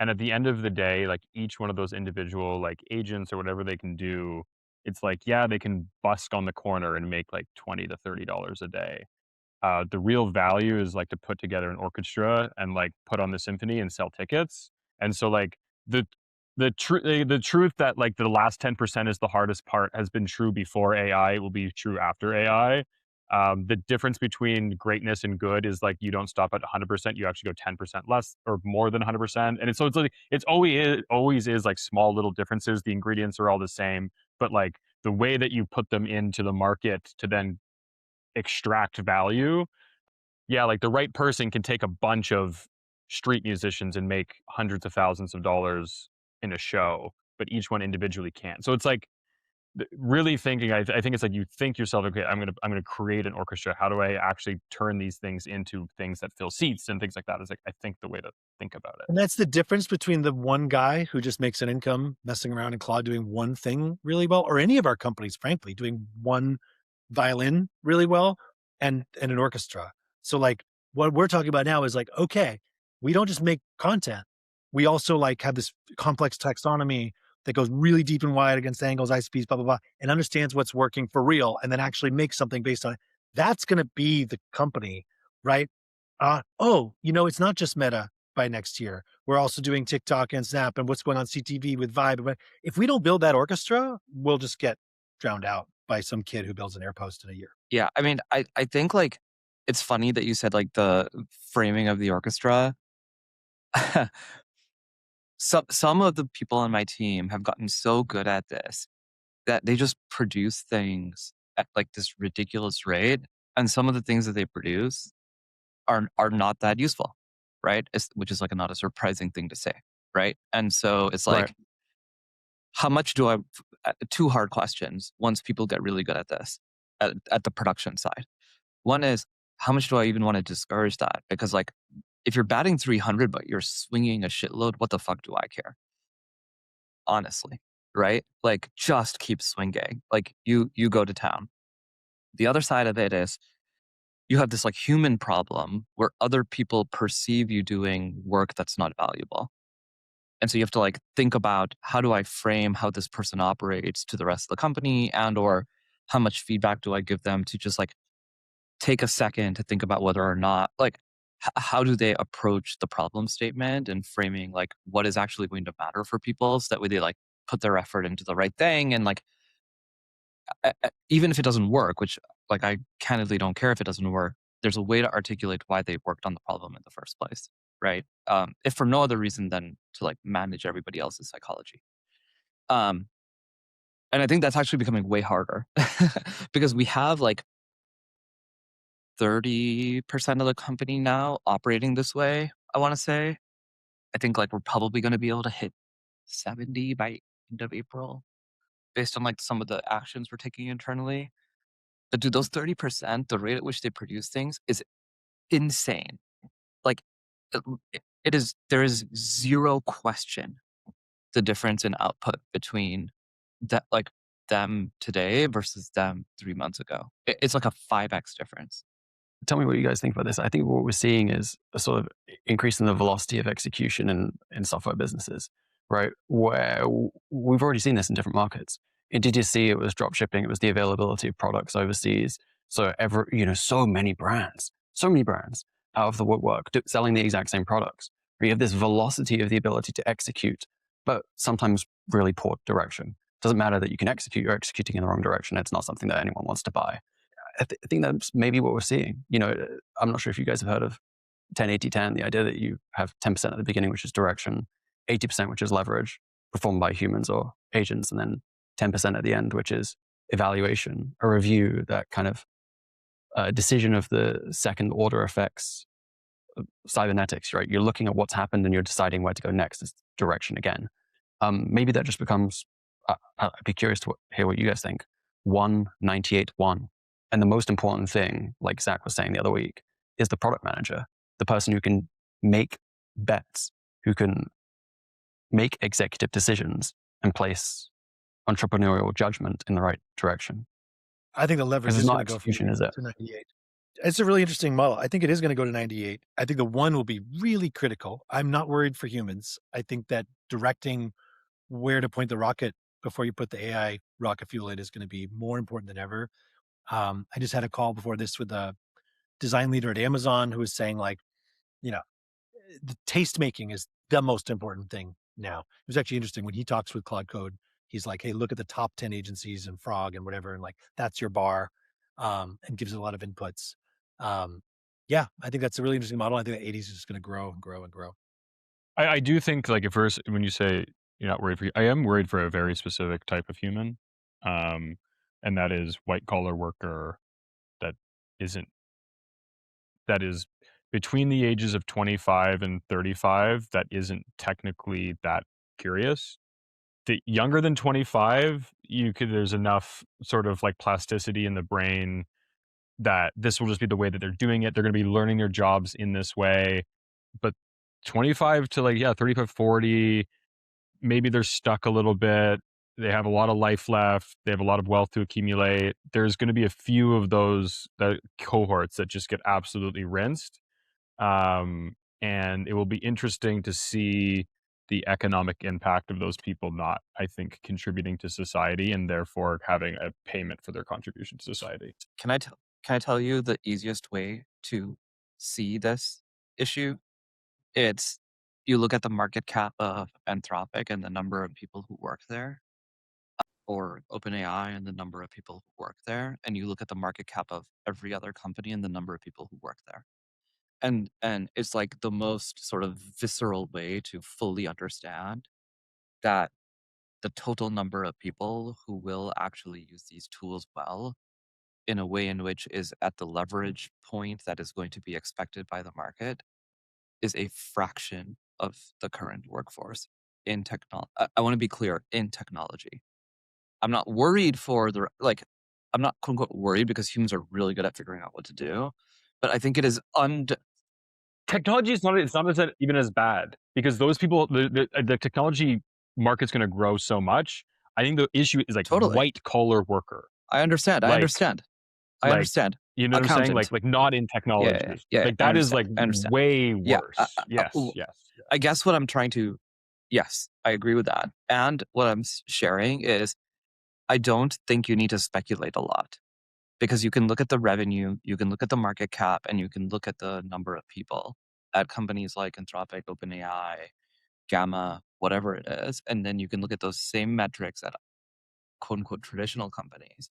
and at the end of the day, like each one of those individual like agents or whatever they can do, it's like, yeah, they can busk on the corner and make like $20 to $30 a day. The real value is like to put together an orchestra and like put on the symphony and sell tickets. And so like the the truth that like the last 10% is the hardest part has been true before AI. It will be true after AI. The difference between greatness and good is like you don't stop at 100%. You actually go 10% less or more than 100%. And so it's like it's always is like small little differences. The ingredients are all the same, but like the way that you put them into the market to then extract value, yeah, like the right person can take a bunch of street musicians and make hundreds of thousands of dollars in a show, but each one individually can't. So it's like really thinking. I think it's like you think yourself, okay, I'm gonna create an orchestra. How do I actually turn these things into things that fill seats and things like that? Is like I think the way to think about it. And that's the difference between the one guy who just makes an income messing around in Claude doing one thing really well, or any of our companies, frankly, doing one violin really well and an orchestra. So like what we're talking about now is like, okay, we don't just make content. We also like have this complex taxonomy that goes really deep and wide against angles, ICPs, blah, blah, blah, and understands what's working for real and then actually makes something based on it. That's going to be the company, right? It's not just Meta by next year. We're also doing TikTok and Snap and what's going on CTV with Vibe. But if we don't build that orchestra, we'll just get drowned out by some kid who builds an AirPost in a year. Yeah, I mean, I think like it's funny that you said like the framing of the orchestra. Some of the people on my team have gotten so good at this that they just produce things at like this ridiculous rate, and some of the things that they produce are not that useful, right? Which is like not a surprising thing to say, right? And so it's like, Right. how much do I? Two hard questions. Once people get really good at this, at the production side, one is how much do I even want to discourage that? Because like, if you're batting 300 but you're swinging a shitload, what the fuck do I care? Honestly, right? Like, just keep swinging. Like, you go to town. The other side of it is you have this like human problem where other people perceive you doing work that's not valuable. And so you have to like think about, how do I frame how this person operates to the rest of the company, and or how much feedback do I give them to just like take a second to think about whether or not like how do they approach the problem statement and framing like what is actually going to matter for people, so that way they like put their effort into the right thing. And like even if it doesn't work, which like I candidly don't care if it doesn't work, there's a way to articulate why they worked on the problem in the first place, right? If for no other reason than to like manage everybody else's psychology. um and I think that's actually becoming way harder because we have like 30% of the company now operating this way, I want to say. I think like we're probably going to be able to hit 70 by end of April based on like some of the actions we're taking internally. But dude, those 30%, the rate at which they produce things is insane. Like it is, there is zero question the difference in output between that, like them today versus them 3 months ago. It's like a 5x difference. Tell me what you guys think about this. I think what we're seeing is a sort of increase in the velocity of execution in software businesses, right? Where we've already seen this in different markets. In DTC, it was drop shipping, it was the availability of products overseas. So so many brands out of the woodwork selling the exact same products. Where you have this velocity of the ability to execute, but sometimes really poor direction. Doesn't matter that you can execute, you're executing in the wrong direction. It's not something that anyone wants to buy. I think that's maybe what we're seeing. I'm not sure if you guys have heard of 10-80-10, the idea that you have 10% at the beginning, which is direction, 80%, which is leverage, performed by humans or agents, and then 10% at the end, which is evaluation, a review, that kind of decision of the second order effects of cybernetics, right? You're looking at what's happened and you're deciding where to go next. It's direction again. Maybe that just becomes, I'd be curious to hear what you guys think. 198-1. And the most important thing, like Zach was saying the other week, is the product manager, the person who can make bets, who can make executive decisions and place entrepreneurial judgment in the right direction. I think the leverage Because is it's going not to go from execution, is it? to 98. It's a really interesting model. I think it is going to go to 98. I think the one will be really critical. I'm not worried for humans. I think that directing where to point the rocket before you put the AI rocket fuel in is going to be more important than ever. I just had a call before this with a design leader at Amazon who was saying like, you know, the taste making is the most important thing now. It was actually interesting when he talks with Claude Code. He's like, "Hey, look at the top 10 agencies and Frog and whatever, and like that's your bar," and gives a lot of inputs. Yeah, I think that's a really interesting model. I think the 80s is just going to grow and grow and grow. I do think like at first when you say you're not worried for, I am worried for a very specific type of human, um, and that is white collar worker that isn't that is between the ages of 25 and 35 that isn't technically that curious. The younger than 25, there's enough sort of like plasticity in the brain that this will just be the way that they're doing it. They're going to be learning their jobs in this way. But 25 to like, yeah, 35, 40, maybe they're stuck a little bit. They have a lot of life left. They have a lot of wealth to accumulate. There's going to be a few of those cohorts that just get absolutely rinsed. And it will be interesting to see the economic impact of those people not, I think, contributing to society and therefore having a payment for their contribution to society. Can I tell you the easiest way to see this issue? It's you look at the market cap of Anthropic and the number of people who work there, or OpenAI and the number of people who work there, and you look at the market cap of every other company and the number of people who work there. And it's like the most sort of visceral way to fully understand that the total number of people who will actually use these tools well in a way in which is at the leverage point that is going to be expected by the market is a fraction of the current workforce in technology. I want to be clear, in technology. I'm not worried for the, like, I'm not quote unquote worried because humans are really good at figuring out what to do. But I think it is Technology is not, it's not even as bad because those people, the technology market's going to grow so much. I think the issue is like Totally. white collar worker. I understand. I Like- understand. I like, understand. You know what I'm saying? Accountant. Like not in technology. Yeah, like I that is like understand. way Yeah, worse. Yes. I guess what I'm trying to, yes, I agree with that. And what I'm sharing is I don't think you need to speculate a lot because you can look at the revenue, you can look at the market cap, and you can look at the number of people at companies like Anthropic, OpenAI, Gamma, whatever it is. And then you can look at those same metrics at quote unquote traditional companies.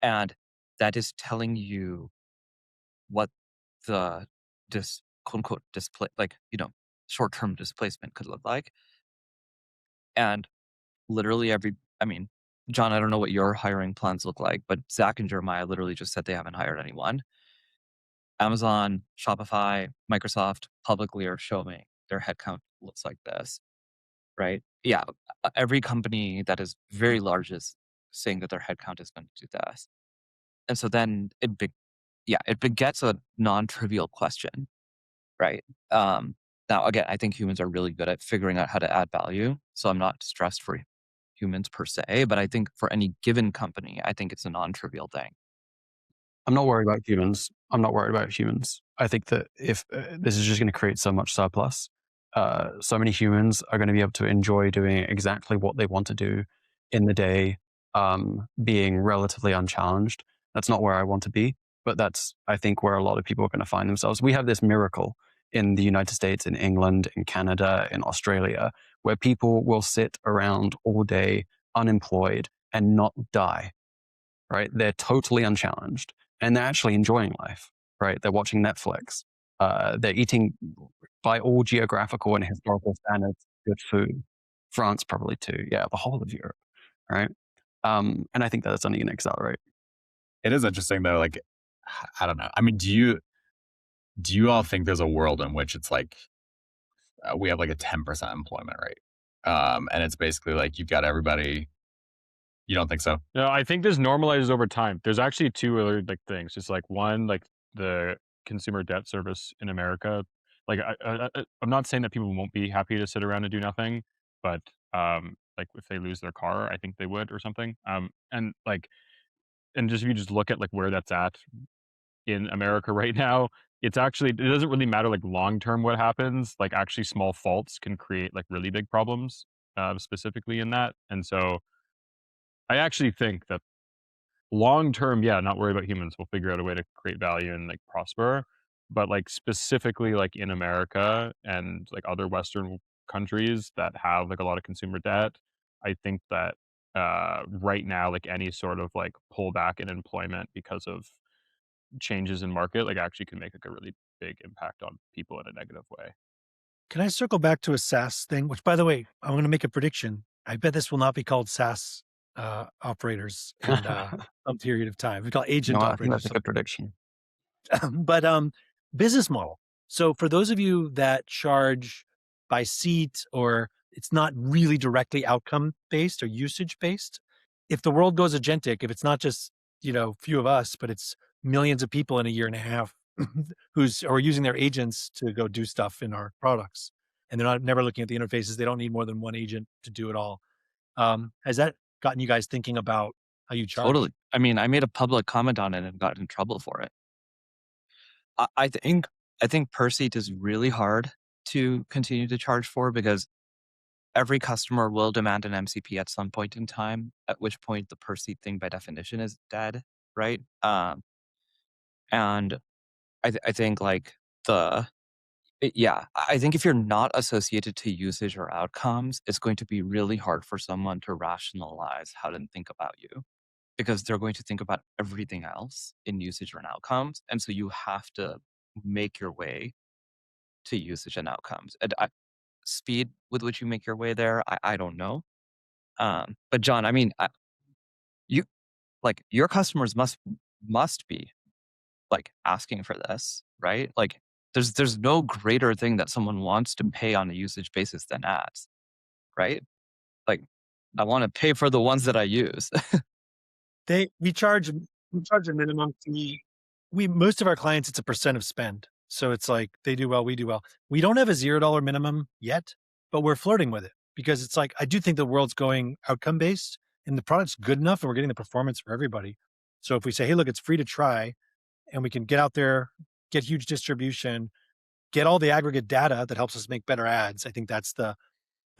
And that is telling you what the quote unquote display, like, short-term displacement could look like. And literally John, I don't know what your hiring plans look like, but Zach and Jeremiah literally just said they haven't hired anyone. Amazon, Shopify, Microsoft publicly are showing their headcount looks like this, right? Yeah, every company that is very large is saying that their headcount is going to do this. And so then it begets a non-trivial question, right? Now, again, I think humans are really good at figuring out how to add value. So I'm not stressed for humans per se, but I think for any given company, I think it's a non-trivial thing. I'm not worried about humans. I think that if this is just going to create so much surplus, so many humans are going to be able to enjoy doing exactly what they want to do in the day, being relatively unchallenged. That's not where I want to be, but that's, I think, where a lot of people are going to find themselves. We have this miracle in the United States, in England, in Canada, in Australia, where people will sit around all day unemployed and not die, right? They're totally unchallenged and they're actually enjoying life, right? They're watching Netflix. They're eating, by all geographical and historical standards, good food. France probably too. Yeah, the whole of Europe, right? And I think that's only going to accelerate. It is interesting though. Like, I don't know. I mean, do you all think there's a world in which it's like we have like a 10% employment rate, and it's basically like you've got everybody? You don't think so? No, I think this normalizes over time. There's actually two other like things. It's like one, like the consumer debt service in America. Like I'm not saying that people won't be happy to sit around and do nothing, but like if they lose their car, I think they would or something. And just if you just look at like where that's at in America right now, it doesn't really matter like long term what happens. Like actually small faults can create like really big problems, specifically in that. And so I actually think that long term, yeah, not worry about humans. We'll figure out a way to create value and like prosper. but like specifically like in America and like other Western countries that have like a lot of consumer debt, I think that right now like any sort of like pullback in employment because of changes in market like actually can make like a really big impact on people in a negative way. Can I circle back to a SaaS thing? Which, by the way, I'm going to make a prediction. I bet this will not be called SaaS operators in some period of time. We call it No, agent I think operators. that's a good prediction. But business model. So for those of you that charge by seat or it's not really directly outcome based or usage based, if the world goes agentic, if it's not just, few of us, but it's millions of people in a year and a half who's are using their agents to go do stuff in our products, and they're not never looking at the interfaces. They don't need more than one agent to do it all. Has that gotten you guys thinking about how you charge? Totally. I mean, I made a public comment on it and got in trouble for it. I think per seat is really hard to continue to charge for because every customer will demand an MCP at some point in time, at which point the per seat thing by definition is dead, right? And I think like I think if you're not associated to usage or outcomes, it's going to be really hard for someone to rationalize how to think about you because they're going to think about everything else in usage and outcomes. And so you have to make your way to usage and outcomes. And speed with which you make your way there, I don't know. But John, I mean, you like your customers must be like asking for this, right? Like there's no greater thing that someone wants to pay on a usage basis than ads, right? Like I want to pay for the ones that I use. We charge a minimum fee. Most of our clients, it's a percent of spend. So it's like they do well, we do well. We don't have a $0 minimum yet, but we're flirting with it because it's like I do think the world's going outcome based and the product's good enough and we're getting the performance for everybody. So if we say, hey, look, it's free to try and we can get out there, get huge distribution, get all the aggregate data that helps us make better ads. I think that's the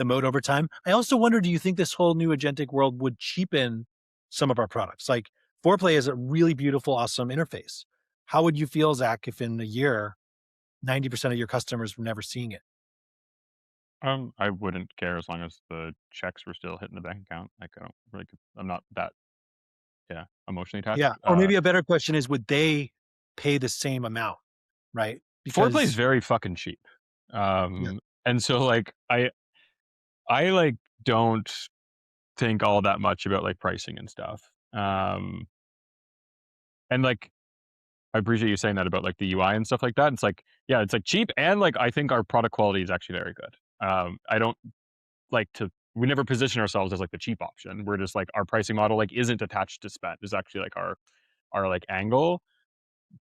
mode over time. I also wonder, do you think this whole new agentic world would cheapen some of our products? Like Foreplay is a really beautiful, awesome interface. How would you feel, Zach, if in a year, 90% of your customers were never seeing it? I wouldn't care as long as the checks were still hitting the bank account. Like I don't really, I'm not that emotionally attached. Yeah. Or maybe a better question is, would they pay the same amount? Right. Foreplay is Because very fucking cheap. yeah, And so like I like don't think all that much about like pricing and stuff. And like I appreciate you saying that about like the UI and stuff like that. It's like, yeah, it's like cheap and like I think our product quality is actually very good. I don't like to we never position ourselves as like the cheap option. We're just like our pricing model like isn't attached to spend. Is actually like our like angle.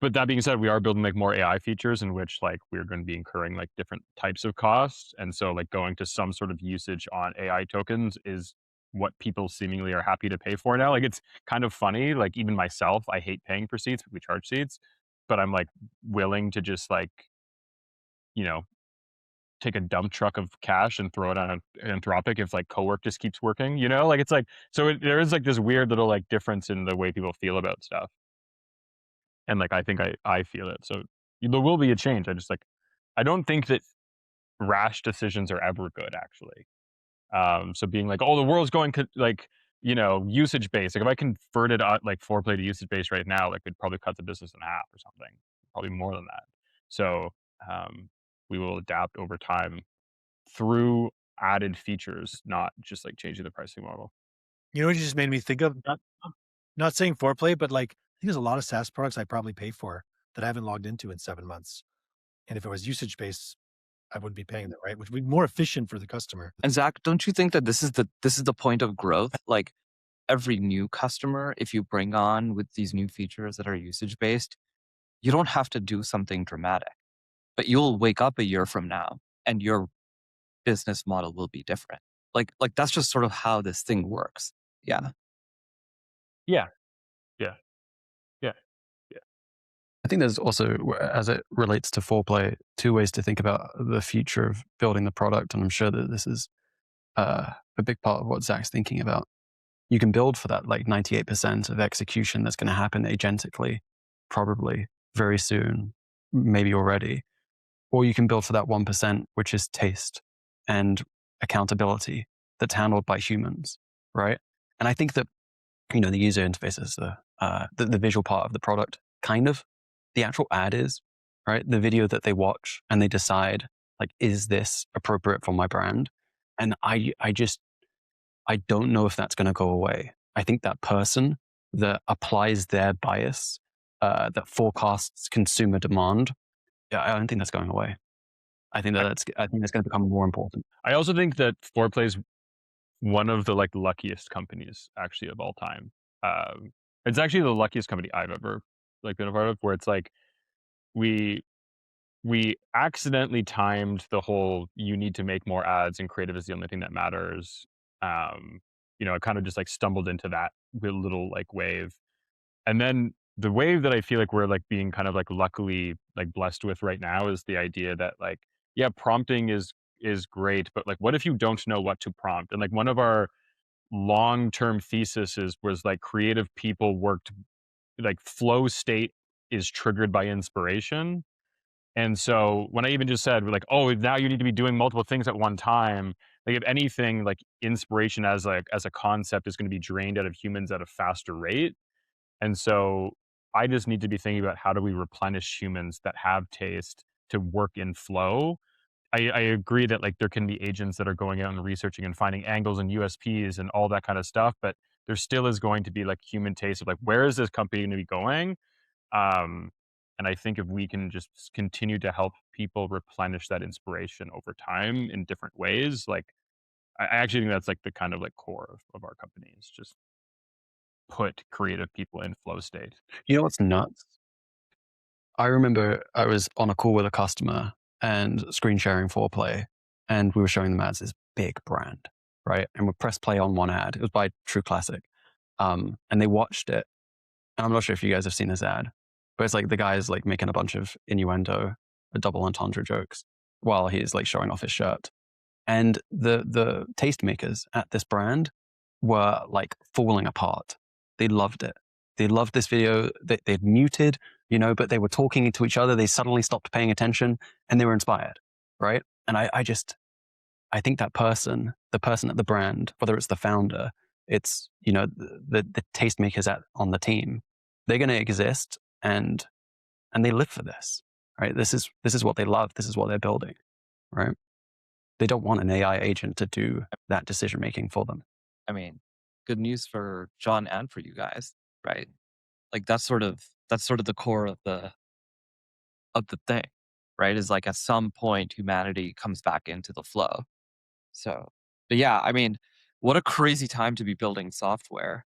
But that being said, we are building like more AI features in which like we're going to be incurring like different types of costs. And so like going to some sort of usage on AI tokens is what people seemingly are happy to pay for now. Like it's kind of funny. Like even myself, I hate paying for seats. We charge seats, but I'm like willing to just like, you know, take a dump truck of cash and throw it on Anthropic if like Cowork just keeps working, you know? Like it's like so there is like this weird little like difference in the way people feel about stuff. And like I think I feel it. So there will be a change. I don't think that rash decisions are ever good actually. So being like, oh, the world's going like, usage based. Like if I converted like Foreplay to usage based right now, like we'd probably cut the business in half or something, probably more than that. So we will adapt over time through added features, not just like changing the pricing model. you know what you just made me think of? Not saying Foreplay, but like I think there's a lot of SaaS products I probably pay for that I haven't logged into in 7 months. And if it was usage based, I wouldn't be paying that, right? Which would be more efficient for the customer. And Zach, don't you think that this is the point of growth? Like every new customer, if you bring on with these new features that are usage based, you don't have to do something dramatic, but you'll wake up a year from now and your business model will be different. Like that's just sort of how this thing works. Yeah. Yeah. Yeah. Yeah. Yeah. I think there's also, as it relates to Foreplay, two ways to think about the future of building the product. And I'm sure that this is a big part of what Zach's thinking about. You can build for that like 98% of execution that's going to happen agentically, probably very soon. maybe already, or you can build for that 1%, which is taste and accountability that's handled by humans, right? And I think that, the user interface is the visual part of the product, kind of. The actual ad is, right? The video that they watch and they decide, like, is this appropriate for my brand? And I don't know if that's going to go away. I think that person that applies their bias, that forecasts consumer demand, I don't think that's going away. I think that's going to become more important. I also think that Foreplay is one of the like luckiest companies actually of all time. It's actually the luckiest company I've ever like been a part of, where it's like we accidentally timed the whole you need to make more ads and creative is the only thing that matters. I kind of just like stumbled into that little like wave. And then the wave that I feel like we're like being kind of like luckily like blessed with right now is the idea that like, yeah, prompting is great, but like what if you don't know what to prompt? And like one of our long-term theses was like creative people worked like flow state is triggered by inspiration. And so when I even just said, we're like, oh, now you need to be doing multiple things at one time. Like if anything, like inspiration as a concept is going to be drained out of humans at a faster rate. And so I just need to be thinking about how do we replenish humans that have taste to work in flow. I agree that like there can be agents that are going out and researching and finding angles and USPs and all that kind of stuff, but there still is going to be like human taste of like, where is this company going to be going? Um, and I think if we can just continue to help people replenish that inspiration over time in different ways, like I actually think that's like the kind of like core of our company is just put creative people in flow state. You know what's nuts? I remember I was on a call with a customer and screen sharing Foreplay, and we were showing them as this big brand, right? And we pressed play on one ad. It was by True Classic. And they watched it. And I'm not sure if you guys have seen this ad, but it's like the guy's like making a bunch of innuendo, double entendre jokes while he's like showing off his shirt. And the tastemakers at this brand were like falling apart. They loved it. They loved this video. They'd muted, but they were talking to each other. They suddenly stopped paying attention and they were inspired, right? And I think that person, the person at the brand, whether it's the founder, it's, the tastemakers on the team, they're going to exist and they live for this, right? This is what they love. This is what they're building, right? They don't want an AI agent to do that decision making for them. I mean, good news for John and for you guys, right? Like that's sort of the core of the thing, right? Is like at some point humanity comes back into the flow. So, but yeah, I mean, what a crazy time to be building software.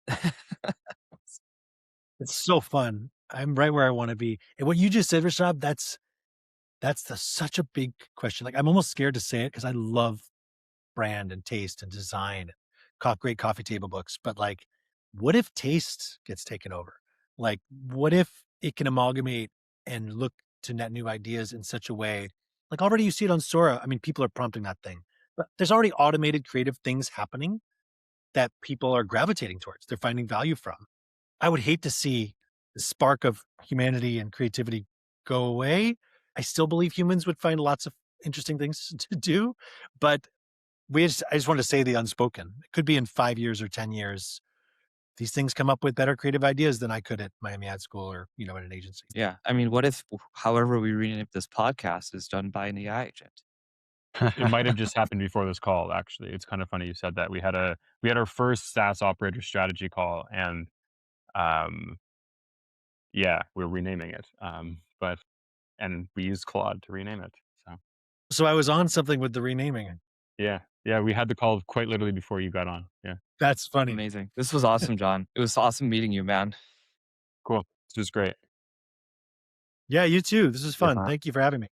It's so fun. I'm right where I want to be. And what you just said, Rishabh, that's such a big question. Like I'm almost scared to say it because I love brand and taste and design, great coffee table books. But like, what if taste gets taken over? Like, what if it can amalgamate and look to net new ideas in such a way? Like already you see it on Sora. I mean, people are prompting that thing, but there's already automated creative things happening that people are gravitating towards. They're finding value from. I would hate to see the spark of humanity and creativity go away. I still believe humans would find lots of interesting things to do, but I just want to say the unspoken. It could be in 5 years or 10 years. These things come up with better creative ideas than I could at Miami Ad School or, at an agency. Yeah. I mean, what if, however we rename this podcast is done by an AI agent? It might have just happened before this call, actually. It's kind of funny you said that. We had our first SaaS operator strategy call, and yeah, we're renaming it. And we used Claude to rename it. So I was on something with the renaming. Yeah, we had the call quite literally before you got on. Yeah, That's funny. Amazing. This was awesome, John. It was awesome meeting you, man. cool. This was great. Yeah, you too. This is fun. Thank you for having me.